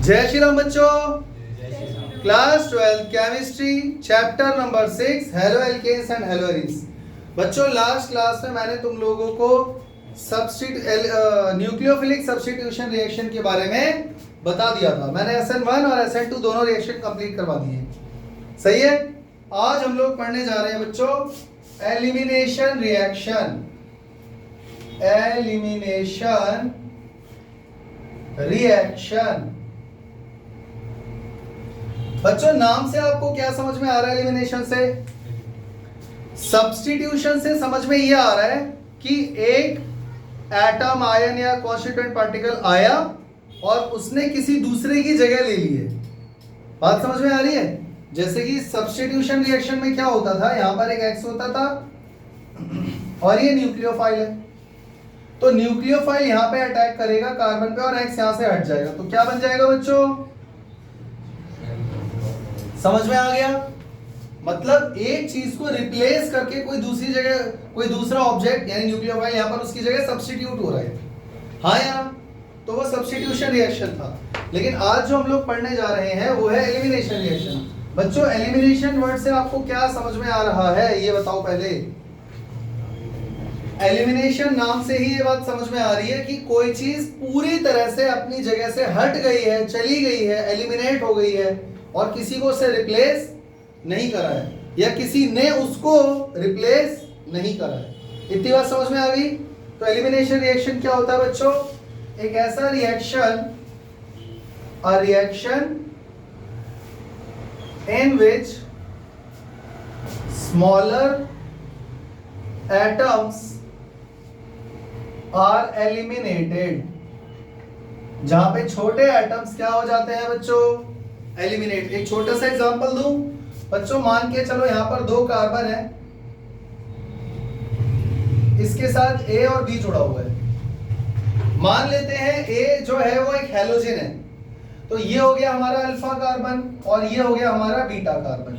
जय श्री राम बच्चों। Class 12 chemistry chapter number 6 haloalkanes and haloarenes. बच्चों लास्ट क्लास में मैंने तुम लोगों को न्यूक्लियोफिलिक सब्स्टिट्यूशन रिएक्शन के बारे में बता दिया था। मैंने SN1 और SN2 दोनों रिएक्शन कंप्लीट करवा दिए। सही है। आज हम लोग पढ़ने जा रहे हैं बच्चों एलिमिनेशन रिएक्शन। Elimination reaction. बच्चों नाम से आपको क्या समझ में आ रहा है? एलिमिनेशन से, सब्स्टिट्यूशन से समझ में यह आ रहा है कि एक एटम आयन या कॉन्स्टिट्यूएंट पार्टिकल आया और उसने किसी दूसरे की जगह ले ली है। बात समझ में आ रही है? जैसे कि सब्स्टिट्यूशन रिएक्शन में क्या होता था, यहां पर एक X होता था और ये न्यूक्लियोफाइल है। तो न्यूक्लियोफाइल यहां पे अटैक करेगा कार्बन पे और X यहां से हट जाएगा। तो क्या बन जाएगा बच्चों? समझ में आ गया? मतलब एक चीज को रिप्लेस करके कोई दूसरी जगह कोई दूसरा ऑब्जेक्ट यानी न्यूक्लियोफाइल यहां पर उसकी जगह सब्स्टिट्यूट हो रहा है। हाँ यार, तो वो सब्स्टिट्यूशन रिएक्शन था। लेकिन आज जो हम लोग पढ़ने जा रहे हैं वो है एलिमिनेशन रिएक्शन। बच्चों एलिमिनेशन वर्ड से आपको क्या समझ में आ रहा है ये बताओ पहले। एलिमिनेशन नाम से ही ये बात समझ में आ रही है कि कोई चीज पूरी तरह से अपनी जगह से हट गई है, चली गई है, एलिमिनेट हो गई है और किसी को उसे रिप्लेस नहीं करा है या किसी ने उसको रिप्लेस नहीं करा है। इतनी बात समझ में आ गई? तो एलिमिनेशन रिएक्शन क्या होता है बच्चों? एक ऐसा reaction, a reaction in which smaller atoms are eliminated. जहां पे छोटे एटम्स क्या हो जाते हैं बच्चों? एलिमिनेट। एक छोटा सा एग्जांपल दूं बच्चों, मान के चलो यहां पर दो कार्बन है, इसके साथ A और B जुड़ा हुआ है। मान लेते हैं A जो है वो एक हैलोजन है, तो ये हो गया हमारा अल्फा कार्बन और ये हो गया हमारा बीटा कार्बन।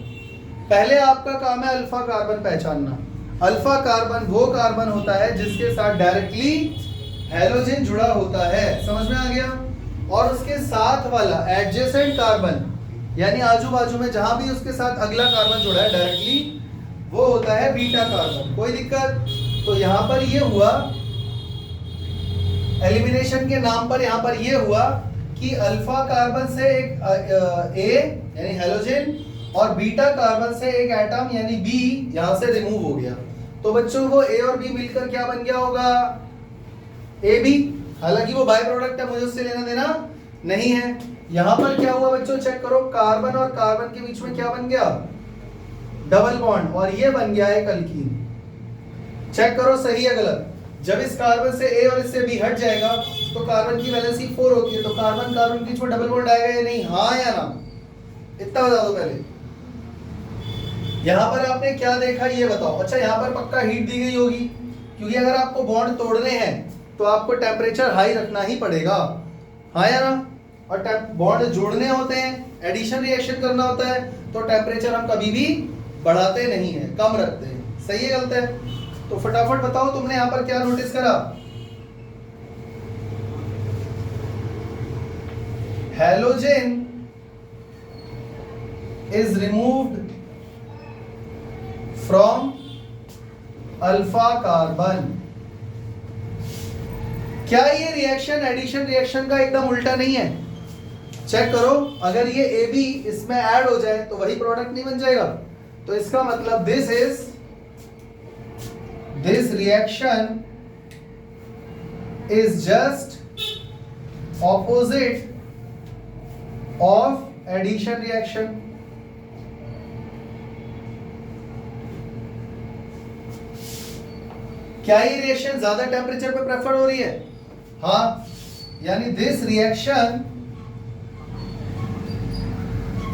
पहले आपका काम है अल्फा कार्बन पहचानना। अल्फा कार्बन वो कार्बन होता है जिसके साथ डायरेक्टली हैलोजन जुड़ा होता है। समझ में आ गया? और उसके साथ वाला एडजेसेंट कार्बन यानी आजू बाजू में जहां भी उसके साथ अगला कार्बन जुड़ा है डायरेक्टली, वो होता है बीटा कार्बन। कोई दिक्कत? तो यहां पर ये हुआ एलिमिनेशन के नाम पर, यहां पर ये हुआ कि अल्फा कार्बन से एक ए यानी हैलोजन और बीटा कार्बन से एक एटम यानी बी यहां से रिमूव हो गया। तो बच्चों वो ए और बी मिलकर क्या बन गया होगा? A B. हालांकि वो बाय प्रोडक्ट है, मुझे उससे लेना देना नहीं है। यहां पर क्या हुआ बच्चों? चेक करो, कार्बन और कार्बन के बीच में क्या बन गया? डबल बॉन्ड, और ये बन गया एक अल्कीन। चेक करो सही है गलत। जब इस कार्बन से ए और इससे बी हट जाएगा तो कार्बन की वैलेंसी 4 होती है, तो कार्बन कार्बन के बीच में डबल बॉन्ड आएगा या नहीं? हाँ या ना? इतना बता दो पहले। यहां पर आपने क्या देखा ये बताओ। अच्छा यहां पर पक्का हीट दी गई होगी, क्योंकि अगर आपको बॉन्ड तोड़ने हैं तो आपको टेम्परेचर हाई रखना ही पड़ेगा। हाँ या ना? और बॉन्ड जोड़ने होते हैं, एडिशन रिएक्शन करना होता है, तो टेम्परेचर हम कभी भी बढ़ाते नहीं है, कम रखते हैं। सही है गलत है? तो फटाफट बताओ तुमने यहां पर क्या नोटिस करा? Halogen is removed from alpha carbon. क्या ये रिएक्शन एडिशन रिएक्शन का एकदम उल्टा नहीं है? चेक करो, अगर ये AB इसमें ऐड हो जाए तो वही प्रोडक्ट नहीं बन जाएगा? तो इसका मतलब this reaction is just opposite of addition reaction. क्या ये रिएक्शन ज्यादा टेम्परेचर पे प्रेफर हो रही है? हाँ, यानी this reaction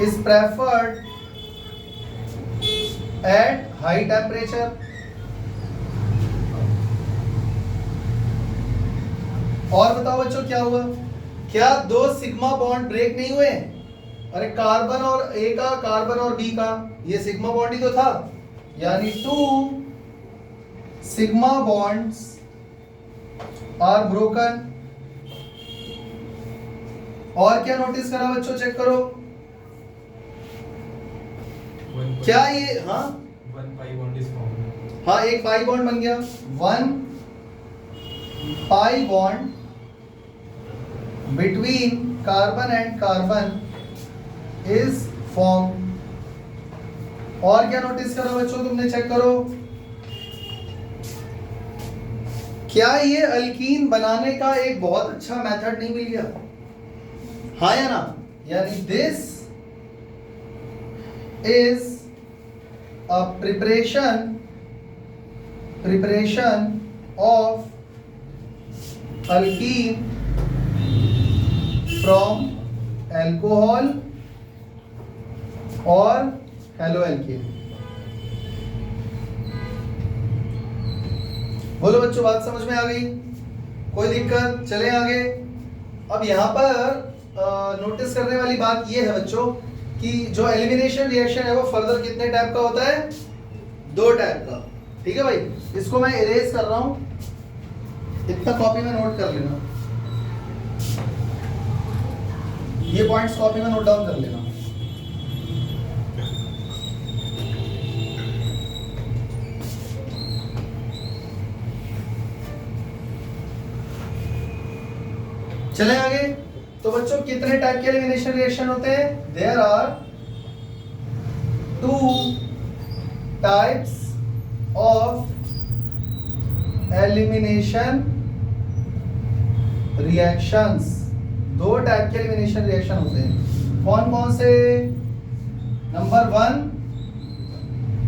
is preferred at high temperature. और बताओ बच्चों क्या हुआ? क्या दो सिग्मा बॉन्ड ब्रेक नहीं हुए? अरे कार्बन और ए का, कार्बन और बी का, ये सिग्मा बॉन्ड ही तो था। यानी 2 sigma bonds are broken और क्या नोटिस करा बच्चों, चेक करो क्या ये, हाँ हाँ एक पाई बॉन्ड बन गया, 1 pi bond between carbon and carbon is form. और क्या नोटिस करो बच्चों, तुमने चेक करो क्या ये अल्कीन बनाने का एक बहुत अच्छा मेथड नहीं मिल गया, हाँ या ना? यानी this is a preparation of alkyne from alcohol और हेलोएल्केन। बोलो बच्चों, बात समझ में आ गई? कोई दिक्कत? चले आगे। अब यहाँ पर नोटिस करने वाली बात ये है बच्चों कि जो एलिमिनेशन रिएक्शन है वो फर्दर कितने टाइप का होता है? 2 टाइप का। ठीक है भाई, इसको मैं इरेज कर रहा हूं, इतना कॉपी में नोट कर लेना, ये पॉइंट्स कॉपी में नोट डाउन कर लेना। चले आगे। तो बच्चों कितने टाइप के एलिमिनेशन रिएक्शन होते हैं? There are 2 types of elimination reactions. 2 type के एलिमिनेशन रिएक्शन होते हैं। कौन कौन से? Number 1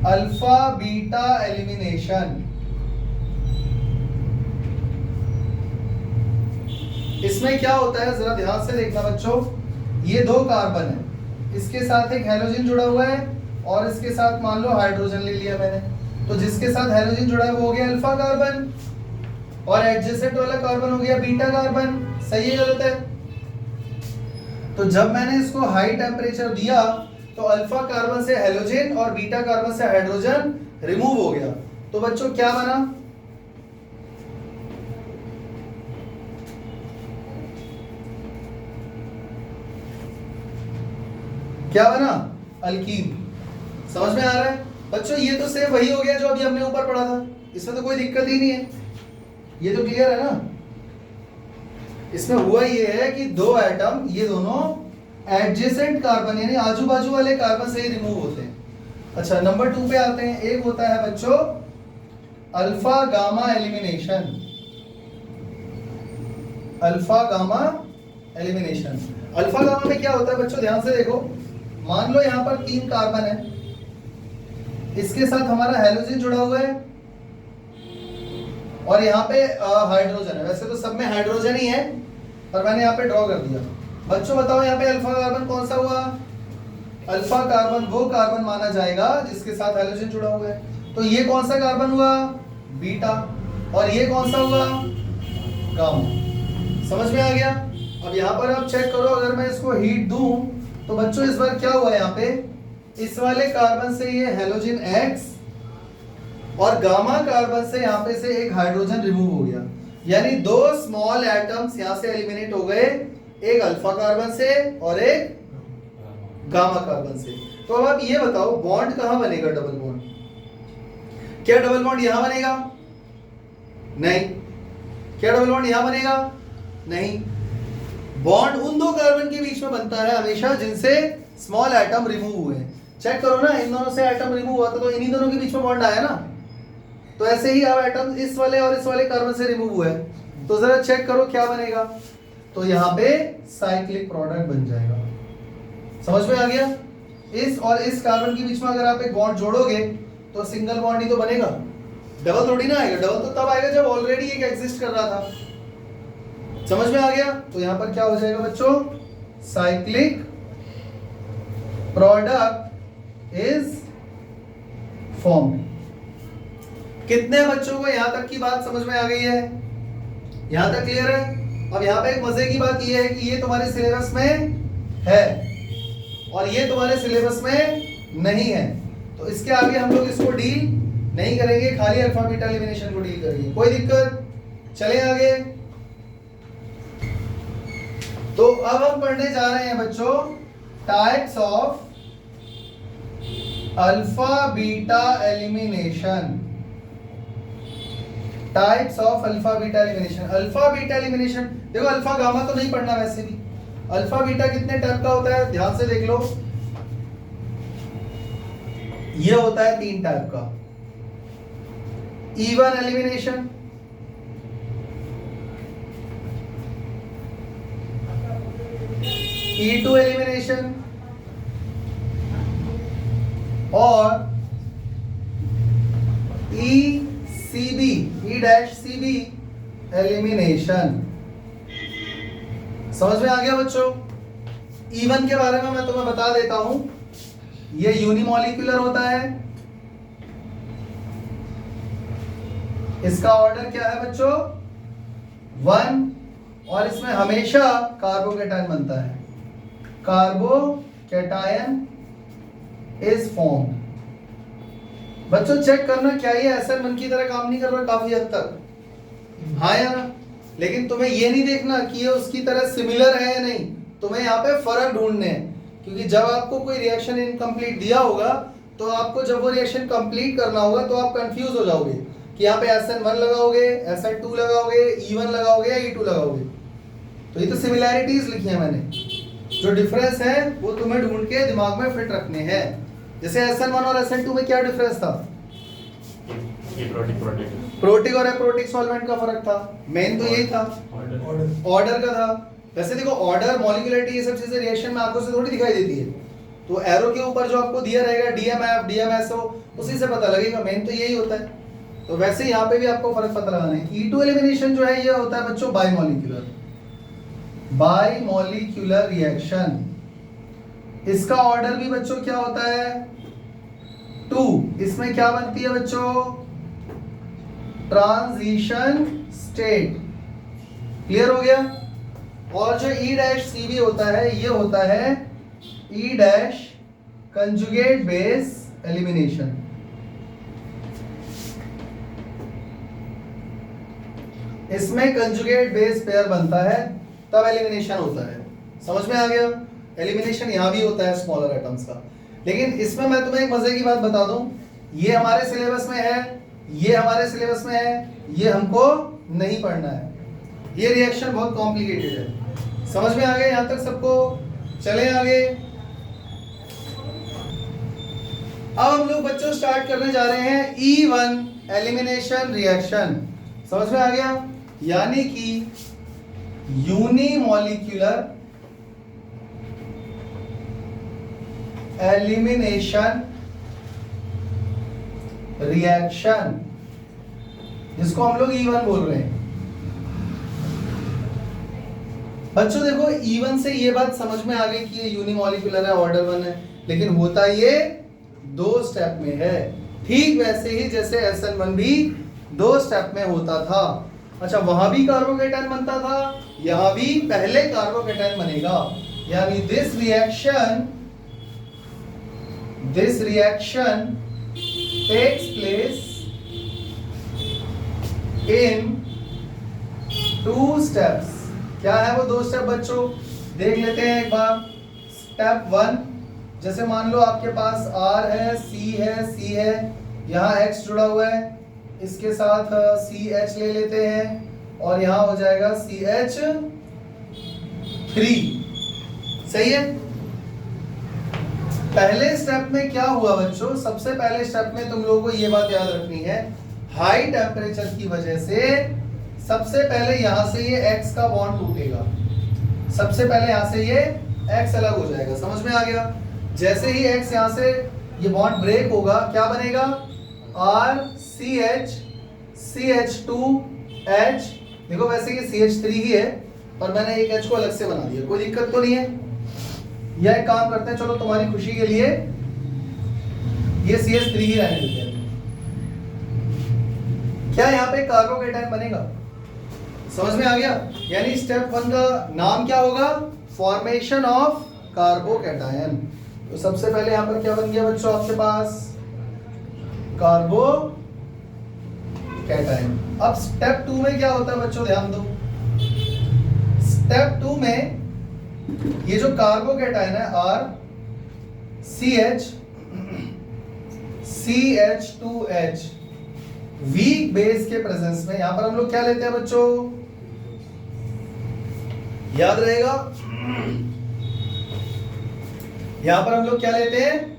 alpha beta elimination. इसमें क्या होता है जरा ध्यान से देखना बच्चों, ये 2 कार्बन है, इसके साथ एक हैलोजन जुड़ा हुआ है और इसके साथ मान लो हाइड्रोजन ले लिया मैंने, तो जिसके साथ हैलोजन जुड़ा है वो हो गया अल्फा कार्बन और एडजेसेंट वाला कार्बन हो गया बीटा कार्बन। सही है गलत है? तो जब मैंने इसको हाई टेम्परेचर दिया तो अल्फा कार्बन से हैलोजन और बीटा कार्बन से हाइड्रोजन रिमूव हो गया। तो बच्चों क्या बना? क्या बना? अल्कीन। समझ में आ रहा है बच्चों? ये तो सेम वही हो गया जो अभी हमने ऊपर पढ़ा था, इसमें तो कोई दिक्कत ही नहीं है, ये तो क्लियर है ना? इसमें हुआ ये है कि 2 एटम ये दोनों एडजेसेंट कार्बन यानी आजू बाजू वाले कार्बन से ही रिमूव होते हैं। अच्छा नंबर 2 पे आते हैं। एक होता है बच्चों alpha gamma elimination. Alpha gamma elimination, alpha gamma में क्या होता है बच्चों, ध्यान से देखो। मान लो यहां पर 3 कार्बन है, इसके साथ हमारा हैलोजन जुड़ा हुआ है और यहाँ पे हाइड्रोजन है। वैसे तो सब में हाइड्रोजन ही है पर मैंने यहाँ पे ड्रॉ कर दिया। बच्चों बताओ यहाँ पे अल्फा कार्बन कौन सा हुआ? अल्फा कार्बन वो कार्बन माना जाएगा जिसके साथ हैलोजन जुड़ा हुआ है। तो ये कौन सा कार्बन हुआ? बीटा। और ये कौन सा हुआ? गामा। समझ में आ गया? अब यहाँ पर आप चेक करो, अगर मैं इसको हीट दूं तो बच्चों इस बार क्या हुआ? यहाँ पे इस वाले कार्बन से ये हैलोजन X और गामा कार्बन से यहाँ पे से एक हाइड्रोजन रिमूव हो गया, यानी 2 स्मॉल एटम्स यहाँ से एलिमिनेट हो गए, एक अल्फा कार्बन से और एक गामा कार्बन से। तो अब आप ये बताओ बॉन्ड कहाँ बनेगा? Double bond. क्या डबल बॉन्ड यहां बनेगा? नहीं। क्या डबल बॉन्ड यहां बनेगा? नहीं। बॉन्ड उन 2 कार्बन के बीच में बनता है हमेशा जिनसे स्मॉल एटम रिमूव हुए हैं। चेक करो ना, इन दोनों से एटम रिमूव हुआ था तो इन्हीं दोनों के बीच में बॉन्ड आया ना। तो ऐसे ही अब एटम इस वाले और इस वाले कार्बन से रिमूव हुए हैं, तो जरा चेक करो क्या बनेगा। तो यहाँ पे साइक्लिक प्रोडक्ट बन जाएगा। समझ में आ गया? इस और इस कार्बन के बीच में अगर आप एक बॉन्ड जोड़ोगे तो सिंगल बॉन्ड ही तो बनेगा, डबल थोड़ी ना आएगा। डबल तो तब आएगा जब ऑलरेडी एक एग्जिस्ट कर रहा था। समझ में आ गया? तो यहां पर क्या हो जाएगा बच्चों? Cyclic product is form. कितने बच्चों को यहां तक की बात समझ में आ गई है? यहां तक क्लियर है? अब यहां पे एक मजे की बात यह है कि ये तुम्हारे सिलेबस में है और ये तुम्हारे सिलेबस में नहीं है, तो इसके आगे हम लोग इसको डील नहीं करेंगे, खाली अल्फा बीटा एलिमिनेशन को डील करेंगे। कोई दिक्कत? चले आगे। तो अब हम पढ़ने जा रहे हैं बच्चों types of alpha beta elimination. Types of alpha beta elimination. Alpha beta elimination, देखो अल्फा गामा तो नहीं पढ़ना वैसे भी। अल्फा बीटा कितने टाइप का होता है ध्यान से देख लो। ये होता है 3 टाइप का। E1 एलिमिनेशन, E2 एलिमिनेशन और ECB, E-CB एलिमिनेशन। समझ में आ गया बच्चों? E1 के बारे में मैं तुम्हें बता देता हूं। ये यूनिमॉलिक्यूलर होता है। इसका ऑर्डर क्या है बच्चों? 1 और इसमें हमेशा कार्बोकेटायन बनता है। Carbocation is formed. बच्चों चेक करना क्या ये SN1 की तरह काम नहीं कर रहा काफी हद तक? हाँ या ना? लेकिन तुम्हें ये नहीं देखना कि ये उसकी तरह सिमिलर है या नहीं, तुम्हें यहाँ पे फर्क ढूंढने हैं। क्योंकि जब आपको कोई रिएक्शन इनकम्प्लीट दिया होगा तो आपको जब वो रिएक्शन कंप्लीट करना होगा तो आप कंफ्यूज हो जाओगे कि यहाँ पे SN1 लगाओगे, SN2 लगाओगे, E1 लगाओगे या E2 लगाओगे। तो ये तो सिमिलैरिटीज लिखी है मैंने, जो डिफरेंस है वो तुम्हें ढूंढ के दिमाग में फिट रखने हैं। जैसे SN1 और SN2 में क्या डिफरेंस था? प्रोटिक और एप्रोटिक सॉल्वेंट का फर्क था। मेन तो यही था, ऑर्डर का था। वैसे देखो ऑर्डर, मॉलिक्यूलरिटी, ये सब चीजें रिएक्शन में आंखों से थोड़ी दिखाई देती है। तो एरो के ऊपर जो आपको दिया रहेगा DMF, DMSO, उसी से पता लगेगा। मेन तो यही होता है। तो वैसे यहाँ पे भी आपको फर्क पता लगाना है। E2 एलिमिनेशन जो है ये होता है बच्चों बाइमॉलिक्यूलर, बाइमॉलिक्यूलर रिएक्शन। इसका ऑर्डर भी बच्चों क्या होता है? 2। इसमें क्या बनती है बच्चों? Transition state. क्लियर हो गया? और जो E-CB होता है ये होता है E- कंजुगेट बेस एलिमिनेशन। इसमें कंजुगेट बेस पेयर बनता है तब एलिमिनेशन होता है। समझ में आ गया? एलिमिनेशन यहां भी होता है स्मॉलर एटम्स का। लेकिन इसमें मैं तुम्हें एक मजे की बात बता दूं, ये हमारे सिलेबस में है, ये हमारे सिलेबस में है, ये हमको नहीं पढ़ना है। ये रिएक्शन बहुत कॉम्प्लिकेटेड है। समझ में आ गया यहां तक सबको? चले आगे। अब हम लोग बच्चों स्टार्ट करने जा रहे हैं E1 एलिमिनेशन रिएक्शन। समझ में आ गया? यानी कि यूनिमॉलिक्यूलर एलिमिनेशन रिएक्शन, जिसको हम लोग E1 बोल रहे हैं। बच्चों देखो E1 से ये बात समझ में आ गई कि ये यूनिमॉलिक्यूलर है, ऑर्डर 1 है, लेकिन होता ये 2 स्टेप में है। ठीक वैसे ही जैसे SN1 भी 2 स्टेप में होता था। अच्छा, वहां भी कार्बोकेटायन बनता था, यहां भी पहले कार्बोकेटायन बनेगा। यानी this reaction takes place in 2 steps. क्या है वो 2 स्टेप बच्चों? देख लेते हैं एक बार। स्टेप 1, जैसे मान लो आपके पास R है, C है, C है, यहाँ X जुड़ा हुआ है, इसके साथ CH ले लेते हैं और यहाँ हो जाएगा CH3। सही है? पहले स्टेप में क्या हुआ बच्चों? सबसे पहले स्टेप में तुम लोगों को ये बात याद रखनी है, हाई टेम्परेचर की वजह से सबसे पहले यहां से ये X का बॉन्ड टूटेगा। सबसे पहले यहां से ये X अलग हो जाएगा। समझ में आ गया? जैसे ही X यहां से ये बॉन्ड ब्रेक होगा, क्या बनेगा? RCH CH2H। देखो वैसे ये CH3 ही है और मैंने एक H को अलग से बना दिया, कोई दिक्कत तो नहीं है। यह एक काम करते हैं, चलो तुम्हारी खुशी के लिए ये CH3 ही रहने देते हैं। क्या यहाँ पे कार्बोकेटायन बनेगा? समझ में आ गया? यानी स्टेप 1 का नाम क्या होगा? Formation of carbocation. तो सबसे पहले यहाँ पर क्या बन गया बच्चों आपके पास? कार्बोकेटायन। अब स्टेप 2 में क्या होता है बच्चों? ध्यान दो। स्टेप 2 में ये जो कार्बोकैटायन है R CH2H वीक बेस के प्रेजेंस में यहां पर हम लोग क्या लेते हैं बच्चों, याद रहेगा, यहां पर हम लोग क्या लेते हैं,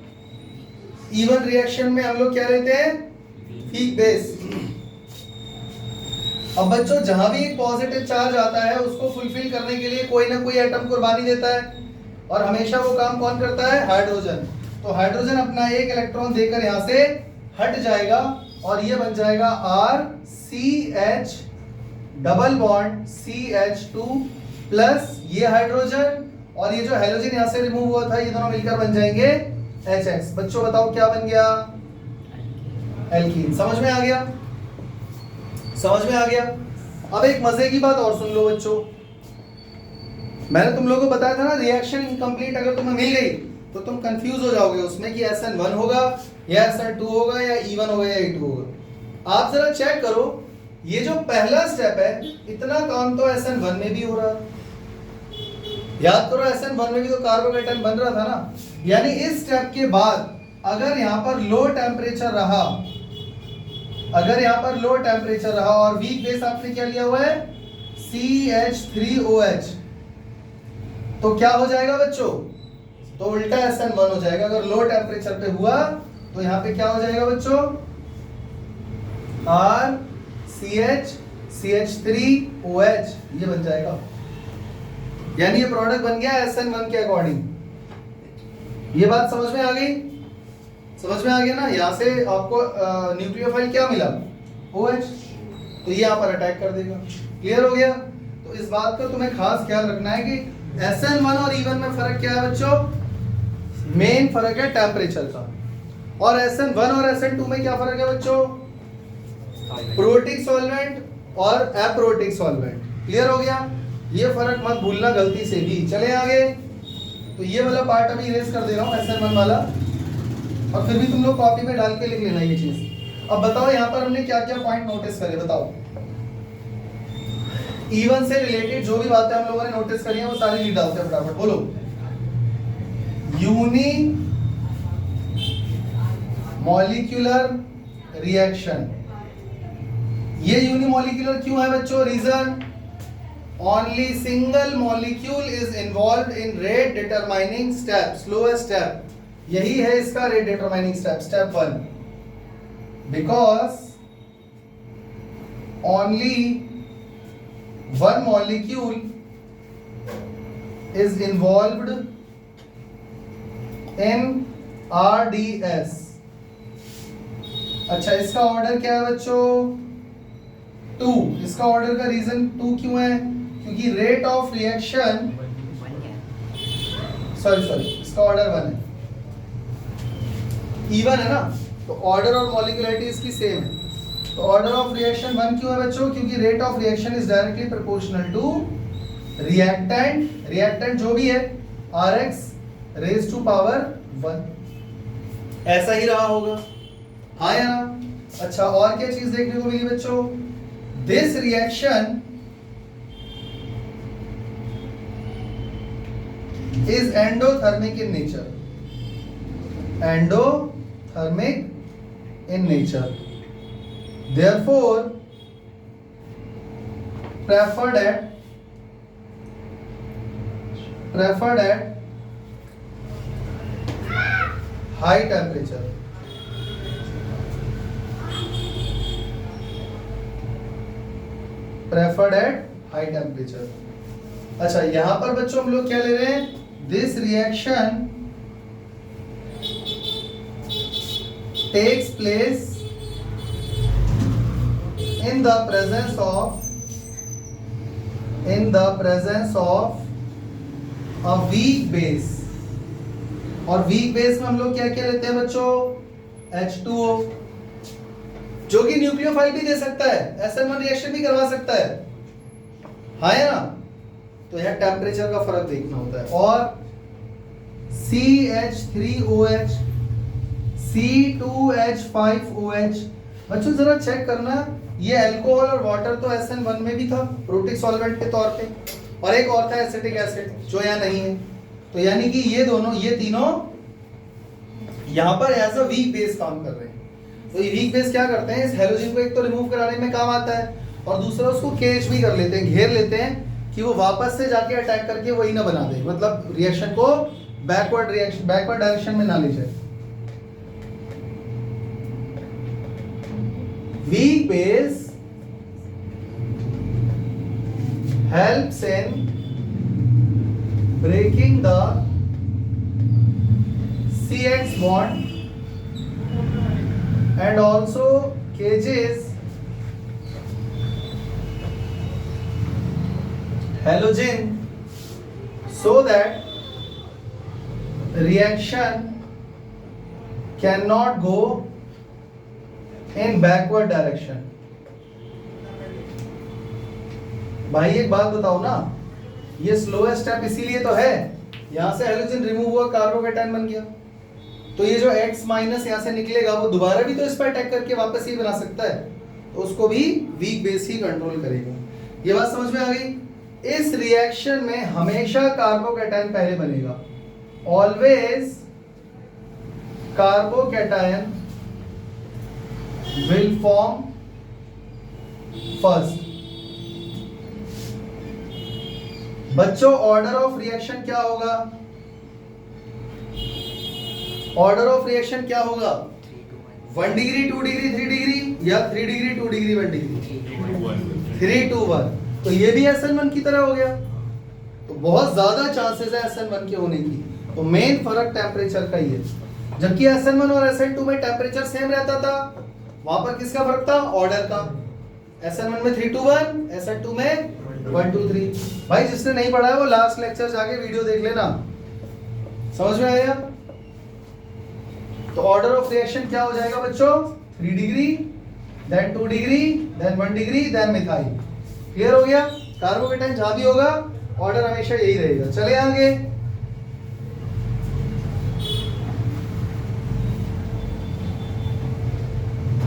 इवन रिएक्शन में हम लोग क्या लेते हैं, वीक बेस। अब बच्चों जहां भी एक पॉजिटिव चार्ज आता है उसको फुलफिल करने के लिए कोई ना कोई एटम कुर्बानी देता है, और हमेशा वो काम कौन करता है, हाइड्रोजन। तो हाइड्रोजन अपना एक इलेक्ट्रॉन देकर यहां से हट जाएगा और ये बन जाएगा RCH double bond CH2 plus ये हाइड्रोजन, और ये जो हैलोजन यहां से रिमूव हुआ था ये दोनों मिलकर बन जाएंगे HX। बच्चों बताओ क्या बन गया, एल्कीन। समझ में आ गया, समझ में आ गया। अब एक मजे की बात और सुन लो बच्चों, मैंने तुम लोगों को बताया था ना, रिएक्शन इनकम्प्लीट अगर तुम्हें मिल गई तो तुम कंफ्यूज हो जाओगे उसमें कि SN1 होगा या SN2 होगा या E1 होगा या E2 होगा। आप जरा चेक करो, ये जो पहला स्टेप है इतना काम तो SN1 में भी हो रहा, याद करो SN1 में भी तो कार्बोकैटायन बन रहा था ना। यानी इस स्टेप के बाद अगर यहां पर लो टेम्परेचर रहा, अगर यहां पर लो टेम्परेचर रहा और वीक बेस आपने क्या लिया हुआ है CH3OH, तो क्या हो जाएगा बच्चों, तो उल्टा SN1 हो जाएगा। अगर लो टेम्परेचर पे हुआ तो यहाँ पे क्या हो जाएगा बच्चों, RCH CH3OH ये बन जाएगा। यानी ये प्रोडक्ट बन गया SN1 के अकॉर्डिंग। ये बात समझ में आ गई, समझ में आ गया ना। यहाँ से आपको न्यूक्लियोफाइल क्या मिला, OH, तो ये यहाँ पर अटैक कर देगा। क्लियर हो गया। तो इस बात का तुम्हें खास ख्याल रखना है कि SN1 और E1 में फर्क क्या है बच्चों, मेन फर्क है टेम्परेचर का। और SN1 और SN2 में क्या फर्क है बच्चों, प्रोटिक सॉल्वेंट और अप्रोटिक सॉल्वेंट। क्लियर हो गया, ये फर्क मत भूलना गलती से भी। चले आगे, तो ये वाला पार्ट अभी इरेज कर दे रहा हूं SN1 वाला, और फिर भी तुम लोग कॉपी में डाल के लिख लेना ये चीज। अब बताओ यहाँ पर हमने क्या क्या पॉइंट नोटिस करे, बताओ। E1 से रिलेटेड जो भी बातें हम लोगों ने नोटिस करी हैं वो सारी लिख डालते हैं फटाफट, बोलो। यूनी मॉलिक्यूलर रिएक्शन, ये यूनिमॉलिक्यूलर क्यों है बच्चों, reason, only single molecule is involved in rate determining step, slowest step, यही है इसका rate determining step, step 1, because only one molecule is involved in RDS। अच्छा, इसका ऑर्डर क्या है बच्चों, 2। इसका ऑर्डर का रीजन 2 क्यों है, क्योंकि रेट ऑफ रिएक्शन, सॉरी इसका ऑर्डर 1 है, E1 है ना, तो ऑर्डर और मॉलिक्यूलरिटी इसकी सेम है। तो ऑर्डर ऑफ रिएक्शन 1 क्यों है बच्चों, क्योंकि rate of reaction is directly proportional to reactant, reactant जो भी है Rx रेज टू पावर 1, ऐसा ही रहा होगा, हाँ या ना। अच्छा, और क्या चीज देखने को मिली बच्चों, this reaction is endothermic in nature, endothermic in nature, therefore preferred at high temperature, preferred at high temperature। अच्छा, यहां पर बच्चों हम लोग क्या ले रहे हैं, this reaction takes place in the presence of a weak base। और weak base में हम लोग क्या क्या लेते हैं बच्चों, H2O, जो कि न्यूक्लियोफाइल भी दे सकता है, SN1 रिएक्शन भी करवा सकता है, हाँ या ना। तो यह टेम्परेचर का फर्क देखना होता है। और CH3OH C2H5OH, बच्चों जरा चेक करना, ये अल्कोहल और वाटर तो SN1 में भी था प्रोटिक सॉल्वेंट के तौर पे, और एक और था एसिटिक एसिड जो यहाँ नहीं है। तो यानी कि ये दोनों, ये तीनों यहाँ पर एज अ वीक बेस काम कर रहे हैं। तो ये वीक बेस क्या करते हैं, इस हेलोजन को एक तो रिमूव कराने में काम आता है और दूसरा उसको केज भी कर लेते हैं, घेर लेते हैं कि वो वापस से जाके अटैक करके वही ना बना दे, मतलब रिएक्शन को बैकवर्ड डायरेक्शन में ना ले जाए। Weak base helps in breaking the CX bond and also cages halogen so that reaction cannot go in backward direction। भाई एक बात बताओ ना, ये स्लोएस्ट स्टेप इसीलिए तो है, यहां से हेलोजन रिमूव हुआ, कार्बोकेटायन बन गया, तो ये जो X माइनस यहां से निकलेगा वो दोबारा भी तो इस पर अटैक करके वापस ही बना सकता है, तो उसको भी वीक बेस ही कंट्रोल करेगा। ये बात समझ में आ गई। इस रिएक्शन में हमेशा कार्बोकेटायन पहले बनेगा, always carbocation will form first. बच्चों ऑर्डर ऑफ रिएक्शन क्या होगा, ऑर्डर ऑफ रिएक्शन क्या होगा, 1 डिग्री 2 डिग्री 3 डिग्री या 3 डिग्री 2 डिग्री 1 डिग्री, 3 2 1। तो ये भी SN1 की तरह हो गया, तो बहुत ज्यादा चांसेस है SN1 के होने की। तो मेन फर्क टेम्परेचर का ही है, जबकि SN1 और SN2 में टेम्परेचर सेम रहता था, वहां पर किसका फर्क था, ऑर्डर का। SN1 में 3 2 1, SN2 में 1 2 3। भाई जिसने नहीं पढ़ा है वो लास्ट लेक्चर जाके वीडियो देख लेना, समझ में आया। तो ऑर्डर ऑफ रिएक्शन क्या हो जाएगा बच्चों, 3 degree then 2 degree then 1 degree then methyl. Clear हो गया। कार्बोकेटायन जहां भी होगा ऑर्डर हमेशा यही रहेगा। चले आगे,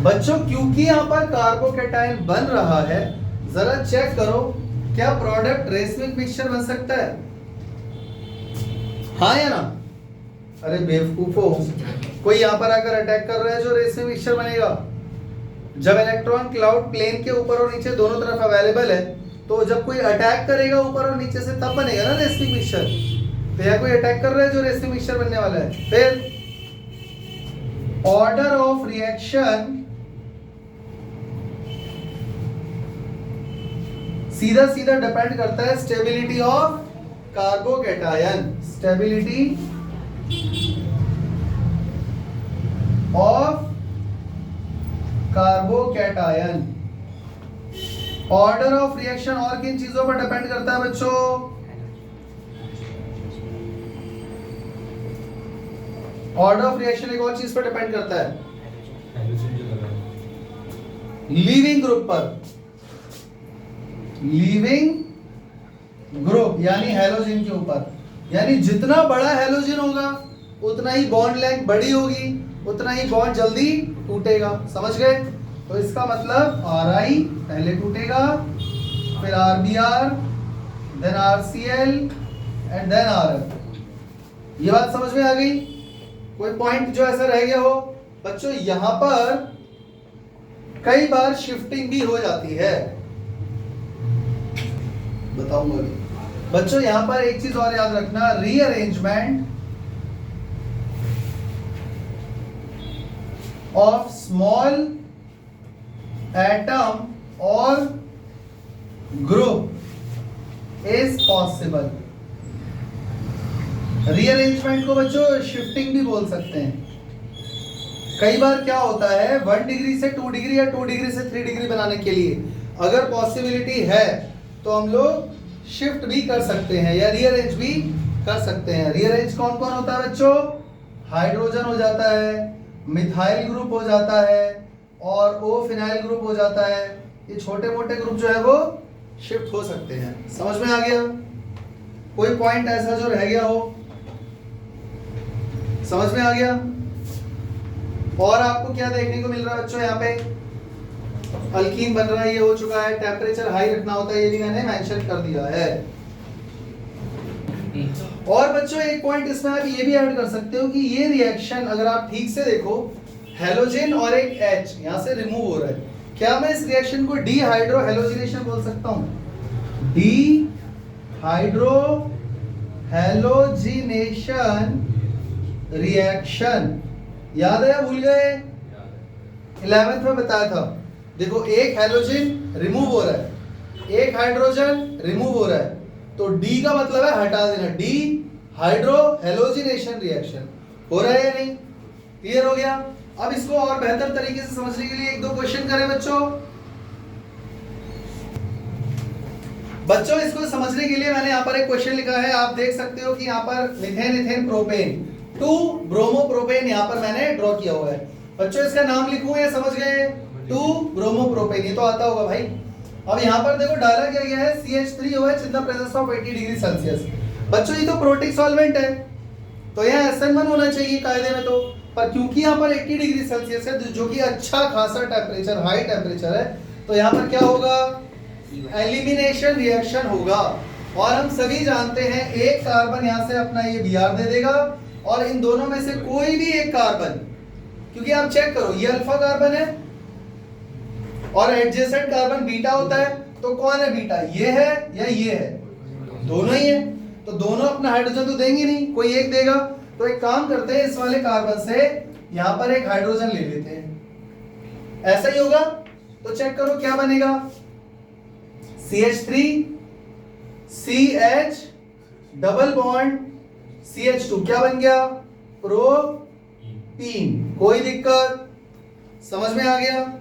बच्चों क्योंकि यहां पर कार्बोकेटायन बन रहा है, जरा चेक करो क्या प्रोडक्ट रेसमिक मिक्सचर बन सकता है, हाँ या ना। अरे बेवकूफो, कोई यहां पर आकर अटैक कर रहा है जो रेसमिक मिक्सचर बनेगा। जब इलेक्ट्रॉन क्लाउड प्लेन के ऊपर और नीचे दोनों तरफ अवेलेबल है, तो जब कोई अटैक करेगा ऊपर और नीचे से तब बनेगा ना रेसमिक मिक्सचर। तो यहाँ कोई अटैक कर रहा है जो रेसमिक मिक्सचर बनने वाला है। फिर ऑर्डर ऑफ रिएक्शन सीधा सीधा डिपेंड करता है stability of carbocation, stability of carbocation. Order of reaction और किन चीजों पर डिपेंड करता है बच्चों, ऑर्डर ऑफ रिएक्शन एक और चीज पर डिपेंड करता है, लीविंग ग्रुप पर, लीविंग ग्रुप यानी हेलोजन के ऊपर। यानी जितना बड़ा हेलोजन होगा उतना ही बॉन्ड लेंथ बड़ी होगी, उतना ही बॉन्ड जल्दी टूटेगा। समझ गए। तो इसका मतलब Ri पहले टूटेगा, फिर RBr, then RCl and then Rf। ये बात समझ में आ गई। कोई पॉइंट जो ऐसा रह गया हो बच्चों, यहां पर कई बार शिफ्टिंग भी हो जाती है, बताऊंगा भी। बच्चों यहां पर एक चीज और याद रखना, रीअरेंजमेंट ऑफ स्मॉल एटम और ग्रुप इज पॉसिबल। रीअरेंजमेंट को बच्चों शिफ्टिंग भी बोल सकते हैं। कई बार क्या होता है, 1 डिग्री से 2 डिग्री या 2 डिग्री से 3 डिग्री बनाने के लिए अगर पॉसिबिलिटी है तो हम लोग शिफ्ट भी कर सकते हैं या रीअरेंज भी कर सकते हैं। रीअरेंज कौन कौन होता है बच्चों, हाइड्रोजन हो जाता है, मिथाइल ग्रुप हो जाता है और ओ फिनाइल ग्रुप हो जाता है। ये छोटे मोटे ग्रुप जो है वो शिफ्ट हो सकते हैं। समझ में आ गया। कोई पॉइंट ऐसा जो रह गया हो, समझ में आ गया। और आपको क्या देखने को मिल रहा है बच्चों, यहाँ पे अल्कीन बन रहा है, ये हो चुका है। टेम्परेचर हाई रखना होता है, ये भी मैंने मेंशन कर दिया है। और बच्चों एक पॉइंट इसमें आप ये भी ऐड कर सकते हो कि ये रिएक्शन अगर आप ठीक से देखो, हेलोजन और एक H यहां से रिमूव हो रहा है, क्या मैं इस रिएक्शन को डीहाइड्रो हेलोजिनेशन बोल सकता हूं? डीहाइड्रो हेलोजिनेशन रिएक्शन, याद है या भूल गए? 11th में बताया था। देखो एक हेलोजन रिमूव हो रहा है, एक हाइड्रोजन रिमूव हो रहा है, तो डी का मतलब है हटा देना, डी हाइड्रो हेलोजिनेशन रिएक्शन हो रहा है या नहीं? क्लियर हो गया? अब इसको और बेहतर तरीके से समझने के लिए एक दो क्वेश्चन करें बच्चों। बच्चों इसको समझने के लिए मैंने यहाँ पर एक क्वेश्चन लिखा है, आप देख सकते हो कि यहाँ पर methane ethane propane 2 bromo propane यहाँ पर मैंने ड्रॉ किया हुआ है। बच्चों इसका नाम लिखूं या समझ गए? 2 ब्रोमो प्रोपेन, ये तो आता होगा भाई। अब यहाँ पर देखो डाला क्या गया है, CH3OH in the presence of 80 degree Celsius. बच्चों ये तो प्रोटिक सॉल्वेंट है, तो यहाँ SN1 होना चाहिए कायदे में, तो पर क्योंकि यहाँ पर 80 डिग्री सेल्सियस है जो कि अच्छा खासा टेम्परेचर, हाई टेम्परेचर है, तो यहाँ पर क्या होगा? एलिमिनेशन रिएक्शन होगा। और हम सभी जानते हैं एक कार्बन यहाँ से अपना ये Br दे देगा, और इन दोनों में से कोई भी एक कार्बन, क्योंकि आप चेक करो ये अल्फा कार्बन है और एडजेसेंट कार्बन बीटा होता है, तो कौन है बीटा? ये है या ये है? दोनों ही है, तो दोनों अपना हाइड्रोजन तो देंगे नहीं, कोई एक देगा। तो एक काम करते हैं, इस वाले कार्बन से यहां पर एक हाइड्रोजन ले लेते हैं, ऐसा ही होगा। तो चेक करो क्या बनेगा, CH3 CH double bond CH2 क्या बन गया? प्रोपीन। कोई दिक्कत? समझ में आ गया?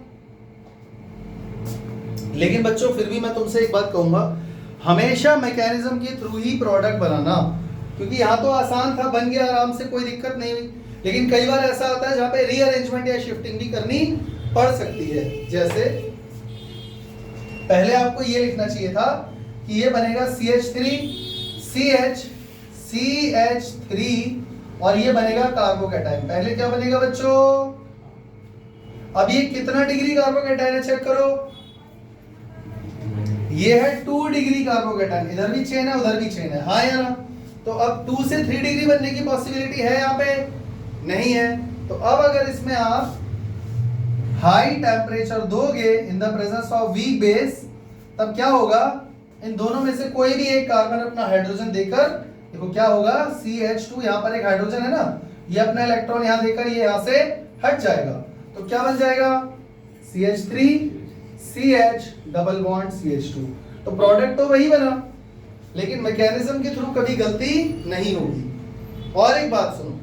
लेकिन बच्चों फिर भी मैं तुमसे एक बात कहूंगा, हमेशा मैकेनिज्म के थ्रू ही प्रोडक्ट बनाना, क्योंकि यहाँ तो आसान था, बन गया आराम से, कोई दिक्कत नहीं हुई। लेकिन कई बार ऐसा होता है जहाँ पे रीअरेंजमेंट या शिफ्टिंग भी करनी पड़ सकती है। जैसे पहले आपको ये लिखना चाहिए था कि ये बनेगा CH3 CH CH3 और ये बनेगा कार्बोकैटायन। पहले क्या बनेगा बच्चों? अब ये कितना डिग्री कार्बोकैटायन है चेक करो, ये है 2 डिग्री कार्बोकैटायन, इधर भी चेन है उधर भी चेन है, हाँ या ना? तो अब 2 से 3 डिग्री बनने की पॉसिबिलिटी है यहाँ पे? नहीं है। तो अब अगर इसमें आप हाई टेम्परेचर दोगे in the presence of weak base, तब क्या होगा? इन दोनों में से कोई भी एक कार्बन अपना हाइड्रोजन देकर, देखो क्या होगा, CH2 यहाँ पर एक हाइड्रोजन है ना, ये अपना इलेक्ट्रॉन यहाँ देकर ये यहाँ से हट जाएगा, तो क्या बन जाएगा? CH3 CH double bond CH2। तो प्रोडक्ट तो वही बना, लेकिन मैकेनिज्म के थ्रू कभी गलती नहीं होगी। और एक बात सुनो,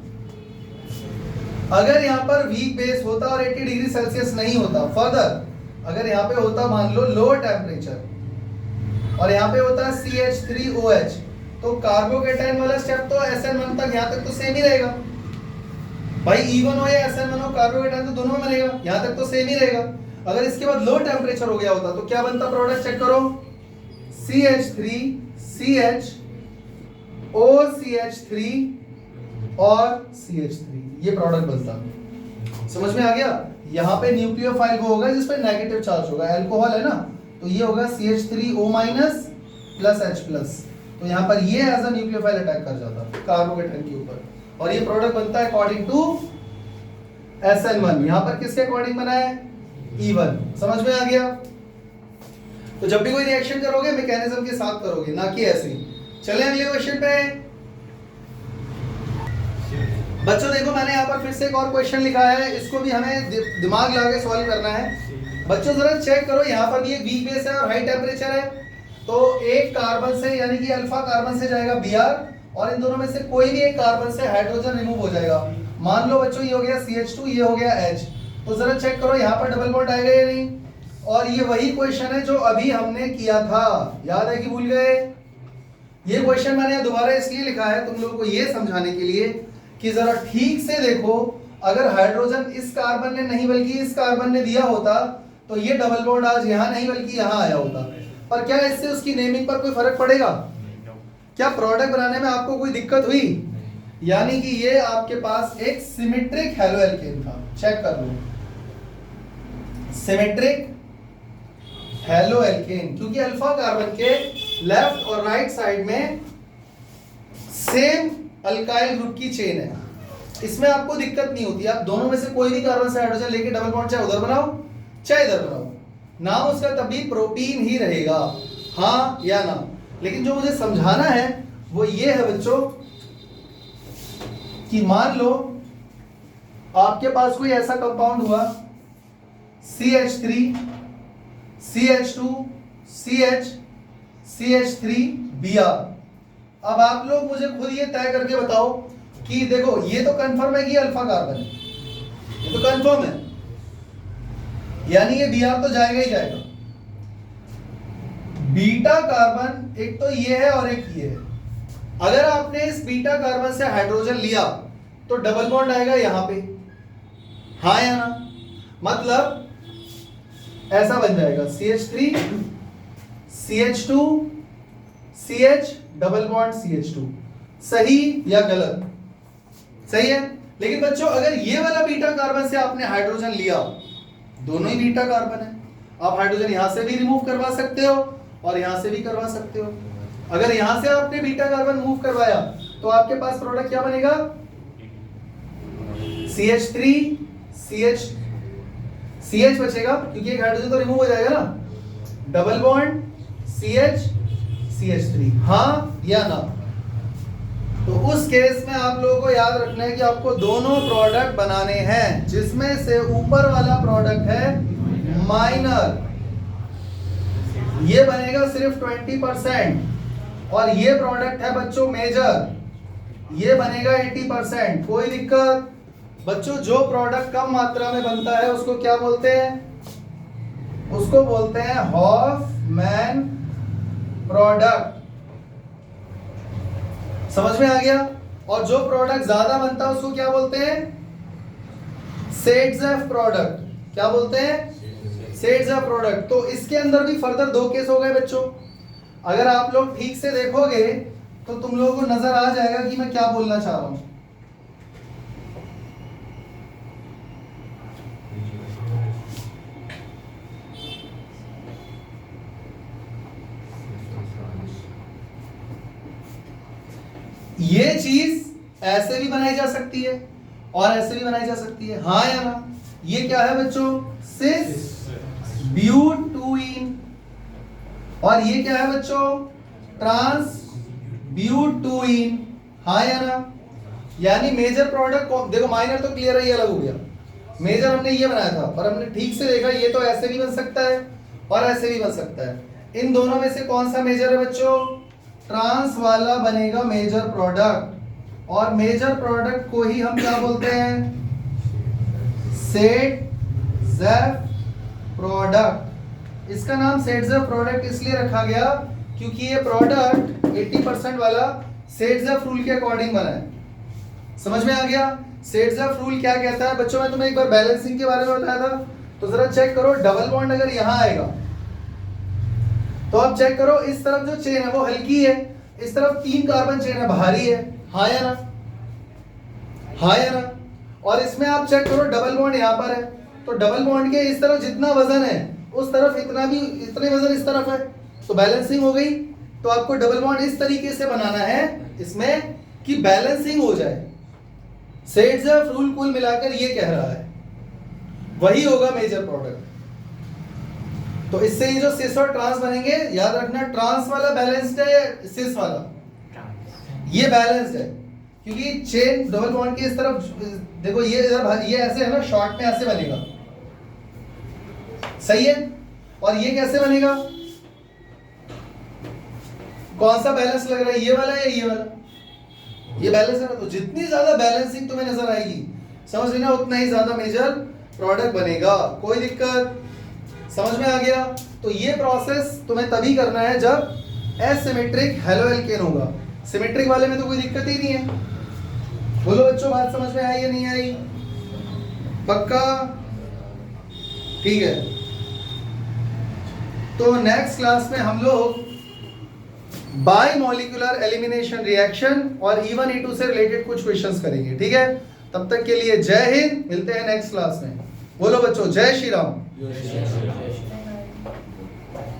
अगर यहाँ पर वीक बेस होता और 80 डिग्री सेल्सियस नहीं होता, फर्दर अगर यहाँ पे होता मान लो लोअर टेम्परेचर और यहाँ पे होता है CH3OH, तो कार्बोकैटायन वाला स्टेप तो SN1 तक यहाँ तक तो सेम ही रहेगा भाई, E1 हो या SN1 हो, कार्बोकैटायन तो दोनों में बनेगा, यहाँ तक तो सेम ही रहेगा। अगर इसके बाद लो टेम्परेचर हो गया होता तो क्या बनता प्रोडक्ट? चेक करो, CH3 CH OCH3 और CH3, ये प्रोडक्ट बनता। समझ में आ गया? यहाँ पे न्यूक्लियोफाइल वो होगा जिस पे नेगेटिव चार्ज होगा, अल्कोहल है ना, तो ये होगा CH3O minus plus H plus, तो यहाँ पर ये एज अ न्यूक्लियोफाइल अटैक कर जाता कार्बोकैटायन के ऊपर, और ये प्रोडक्ट बनता है अकॉर्डिंग टू SN1। यहाँ पर किसके अकॉर्डिंग बना है? E1। समझ में आ गया? तो जब भी कोई रिएक्शन करोगे मैकेनिज्म के साथ करोगे, ना कि ऐसे ही। चले अगले क्वेश्चन पे। बच्चों देखो मैंने यहाँ पर फिर से एक और क्वेश्चन लिखा है, इसको भी हमें दिमाग लगा के सॉल्व करना है। बच्चों जरा चेक करो, यहाँ पर भी एक वीक बेस है और हाई टेम्परेचर है, तो एक कार्बन से यानी कि अल्फा कार्बन से जाएगा Br और इन दोनों में से कोई भी एक कार्बन से हाइड्रोजन रिमूव हो जाएगा। मान लो बच्चों ये हो गया CH2, ये हो गया H, तो जरा चेक करो यहाँ पर डबल बॉन्ड आएगा या नहीं? और ये वही क्वेश्चन है जो अभी हमने किया था, याद है कि भूल गए? ये क्वेश्चन मैंने यहाँ दोबारा इसलिए लिखा है तुम लोगों को ये समझाने के लिए कि जरा ठीक से देखो, अगर हाइड्रोजन इस कार्बन ने नहीं बल्कि इस कार्बन ने दिया होता तो ये डबल बॉन्ड आज यहाँ नहीं बल्कि यहाँ आया होता, पर क्या इससे उसकी नेमिंग पर कोई फर्क पड़ेगा? क्या प्रोडक्ट बनाने में आपको कोई दिक्कत हुई? यानी कि ये आपके पास एक सिमेट्रिक हेलोएल्केन था, चेक कर लो, सिमेट्रिक हेलोएल्केन, क्योंकि अल्फा कार्बन के लेफ्ट और राइट साइड में सेम अल्काइल ग्रुप की चेन है, इसमें आपको दिक्कत नहीं होती। आप दोनों में से कोई भी कार्बन से हाइड्रोजन लेके डबल बॉन्ड चाहे उधर बनाओ चाहे इधर बनाओ, नाम उसका तभी प्रोपीन ही रहेगा, हाँ या ना। लेकिन जो मुझे समझाना है वो ये है बच्चों कि मान लो आपके पास कोई ऐसा कंपाउंड हुआ CH3 CH2 CH CH3Br। अब आप लोग मुझे खुद ये तय करके बताओ कि देखो ये तो कंफर्म है कि अल्फा कार्बन है, ये तो कंफर्म है, यानी ये Br तो जाएगा ही जाएगा। बीटा कार्बन एक तो ये है और एक ये है। अगर आपने इस बीटा कार्बन से हाइड्रोजन लिया तो डबल बॉन्ड आएगा यहां पे, हाँ या ना। मतलब ऐसा बन जाएगा CH3 CH2 CH double bond CH2। सही या गलत? सही है। लेकिन बच्चों अगर ये वाला बीटा कार्बन से आपने हाइड्रोजन लिया, दोनों ही बीटा कार्बन है, आप हाइड्रोजन यहां से भी रिमूव करवा सकते हो और यहां से भी करवा सकते हो। अगर यहां से आपने बीटा कार्बन मूव करवाया तो आपके पास प्रोडक्ट क्या बनेगा? CH3 CH बचेगा क्योंकि एक हाइड्रोजन तो रिमूव हो जाएगा ना, डबल बॉन्ड CH CH3, हाँ या ना। तो उस केस में आप लोगों को याद रखना है कि आपको दोनों प्रोडक्ट बनाने हैं, जिसमें से ऊपर वाला प्रोडक्ट है माइनर, ये बनेगा सिर्फ 20%, और ये प्रोडक्ट है बच्चों मेजर, ये बनेगा 80%। कोई दिक्कत? बच्चों जो प्रोडक्ट कम मात्रा में बनता है उसको क्या बोलते हैं? उसको बोलते हैं हॉफमैन प्रोडक्ट। समझ में आ गया? और जो प्रोडक्ट ज्यादा बनता है उसको क्या बोलते हैं? सेट्ज़ेफ प्रोडक्ट। क्या बोलते हैं? सेट्ज़ेफ प्रोडक्ट। तो इसके अंदर भी फर्दर दो केस हो गए बच्चों। अगर आप लोग ठीक से देखोगे तो तुम लोगों को नजर आ जाएगा कि मैं क्या बोलना चाह रहा हूं। ये चीज ऐसे भी बनाई जा सकती है और ऐसे भी बनाई जा सकती है, हाँ या ना। ये क्या है बच्चों? सिस ब्यूटूइन। और ये क्या है बच्चों? ट्रांस ब्यूटूइन, हाँ या ना। यानी मेजर प्रोडक्ट, देखो माइनर तो क्लियर है, ये अलग हो गया। मेजर हमने ये बनाया था पर हमने ठीक से देखा ये तो ऐसे भी बन सकता है और ऐसे भी बन सकता है। इन दोनों में से कौन सा मेजर है बच्चों? ट्रांस वाला बनेगा मेजर प्रोडक्ट, और मेजर प्रोडक्ट को ही हम क्या बोलते हैं? सेट्ज़ेफ प्रोडक्ट। इसका नाम सेट्ज़ेफ प्रोडक्ट इसलिए रखा गया क्योंकि ये प्रोडक्ट 80% वाला सेट्ज़ेफ रूल के अकॉर्डिंग बना है। समझ में आ गया? सेट्ज़ेफ रूल क्या कहता है बच्चों? मैं तुम्हें एक बार बैलेंसिंग के बारे में बताया था, तो जरा चेक करो। डबल बॉन्ड अगर यहां आएगा तो आप चेक करो, इस तरफ जो चेन है वो हल्की है, इस तरफ 3 कार्बन चेन है भारी है, हाँ या ना? हाँ या ना? और इसमें आप चेक करो डबल बॉन्ड यहाँ पर है, तो डबल बॉन्ड के इस तरफ जितना वजन है उस तरफ इतना भी, इतने वजन इस तरफ है, तो बैलेंसिंग हो गई। तो आपको डबल बॉन्ड इस तरीके से बनाना है इसमें कि बैलेंसिंग हो जाए। सेट्ज़ेफ रूल कुल मिलाकर ये कह रहा है, वही होगा मेजर प्रोडक्ट। तो इससे ये जो सिस और ट्रांस बनेंगे, याद रखना ट्रांस वाला बैलेंस्ड है, सिस वाला ये बैलेंस्ड है, क्योंकि चेन डबल बॉन्ड के इस तरफ देखो, ये इधर ये ऐसे है ना, शॉर्ट में ऐसे बनेगा, सही है। और ये कैसे बनेगा? कौन सा बैलेंस लग रहा है, ये वाला या ये वाला? ये बैलेंस है ना। तो जितनी ज्यादा बैलेंसिंग तुम्हें नजर आएगी, समझ लेना उतना ही ज्यादा मेजर प्रोडक्ट बनेगा। कोई दिक्कत? समझ में आ गया? तो ये प्रोसेस तुम्हें तभी करना है जब एसिमेट्रिक हेलोएल्केन होगा। सिमेट्रिक वाले में तो कोई दिक्कत ही नहीं है। बोलो बच्चों, बात समझ में आई या नहीं आई? पक्का? ठीक है। तो नेक्स्ट क्लास में हम लोग बाई मॉलिक्यूलर एलिमिनेशन रिएक्शन और E1 E2 से रिलेटेड कुछ क्वेश्चंस करेंगे, ठीक है? तब तक के लिए जय हिंद, मिलते हैं नेक्स्ट क्लास में। बोलो बच्चों, जय श्री राम।